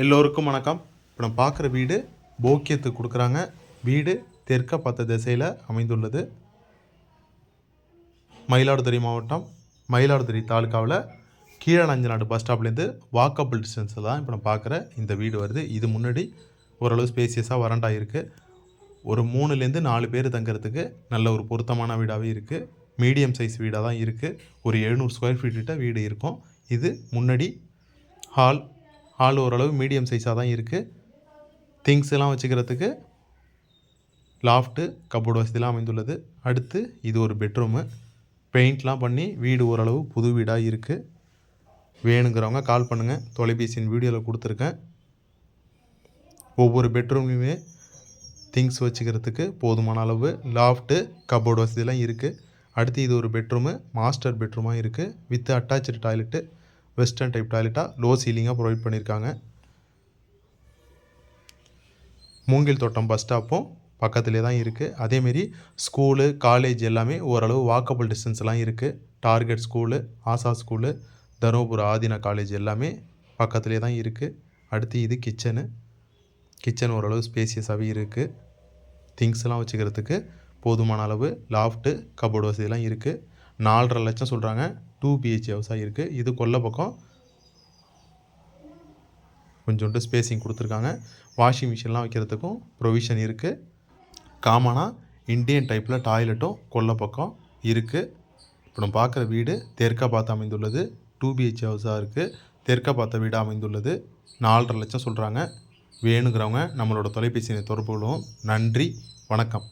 எல்லோருக்கும் வணக்கம். இப்போ நம்ம பார்க்குற வீடு போக்கியத்துக்கு கொடுக்குறாங்க. வீடு தெற்க பார்த்த திசையில் அமைந்துள்ளது. மயிலாடுதுறை மாவட்டம், மயிலாடுதுறை தாலுக்காவில் கீழநஞ்சநாடு பஸ் ஸ்டாப்லேருந்து வாக்கபிள் டிஸ்டன்ஸில் தான் இப்போ நம்ம பார்க்குற இந்த வீடு வருது. இது முன்னாடி ஓரளவு ஸ்பேசியஸாக வறண்டா இருக்குது. ஒரு 3லேருந்து 4 பேர் தங்கிறதுக்கு நல்ல ஒரு பொருத்தமான வீடாகவே இருக்குது. மீடியம் சைஸ் வீடாக தான் இருக்குது. ஒரு 700 ஸ்கொயர் ஃபீட் கிட்ட வீடு இருக்கும். இது முன்னாடி ஹால் ஓரளவு மீடியம் சைஸாக தான் இருக்குது. திங்ஸ் எல்லாம் வச்சுக்கிறதுக்கு லாஃப்ட்டு, கப்போர்டு வசதிலாம் அமைந்துள்ளது. அடுத்து இது ஒரு பெட்ரூமு. பெயிண்ட்லாம் பண்ணி வீடு ஓரளவு புது வீடாக இருக்குது. வேணுங்கிறவங்க கால் பண்ணுங்கள். தொலைபேசியின் வீடியோவில் கொடுத்துருக்கேன். ஒவ்வொரு பெட்ரூம்லையுமே திங்ஸ் வச்சுக்கிறதுக்கு போதுமான அளவு லாஃப்ட்டு, கப்போர்டு வசதிலாம் இருக்குது. அடுத்து இது ஒரு பெட்ரூமு, மாஸ்டர் பெட்ரூமாக இருக்குது. With attach toilet, western type டாய்லெட்டாக, லோ சீலிங்காக ப்ரொவைட் பண்ணியிருக்காங்க. மூங்கில் தோட்டம் பஸ் ஸ்டாப்பும் பக்கத்துலேயே தான் இருக்குது. அதேமாரி ஸ்கூலு, காலேஜ் எல்லாமே ஓரளவு வாக்கபிள் டிஸ்டன்ஸ்லாம் இருக்குது. டார்கெட் ஸ்கூலு, ஆசா ஸ்கூலு, தருமபுரி ஆதீன காலேஜ் எல்லாமே பக்கத்துலேயே தான் இருக்குது. அடுத்து இது கிச்சன் ஓரளவு ஸ்பேசியஸாகவே இருக்குது. திங்ஸ்லாம் வச்சுக்கிறதுக்கு போதுமான அளவு லாஃப்ட்டு, கப்போர்டு வசதியெல்லாம் இருக்குது. 4.5 லட்சம் சொல்கிறாங்க. 2 BHK ஹவுஸாக இருக்குது. இது கொல்லை பக்கம் கொஞ்சோண்டு ஸ்பேஸிங் கொடுத்துருக்காங்க. வாஷிங் மிஷின்லாம் வைக்கிறதுக்கும் ப்ரொவிஷன் இருக்குது. காமனாக இண்டியன் டைப்பில் டாய்லெட்டும் கொல்லை பக்கம் இருக்குது. இப்போ நம்ம பார்க்குற வீடு தெற்க பார்த்து அமைந்துள்ளது. 2 BHK ஹவுஸாக இருக்குது. தெற்க பார்த்த வீடாக அமைந்துள்ளது. 4.5 லட்சம் சொல்கிறாங்க. வேணுங்கிறவங்க நம்மளோட தொலைபேசியை தொடர்பு கொள்வோம். நன்றி, வணக்கம்.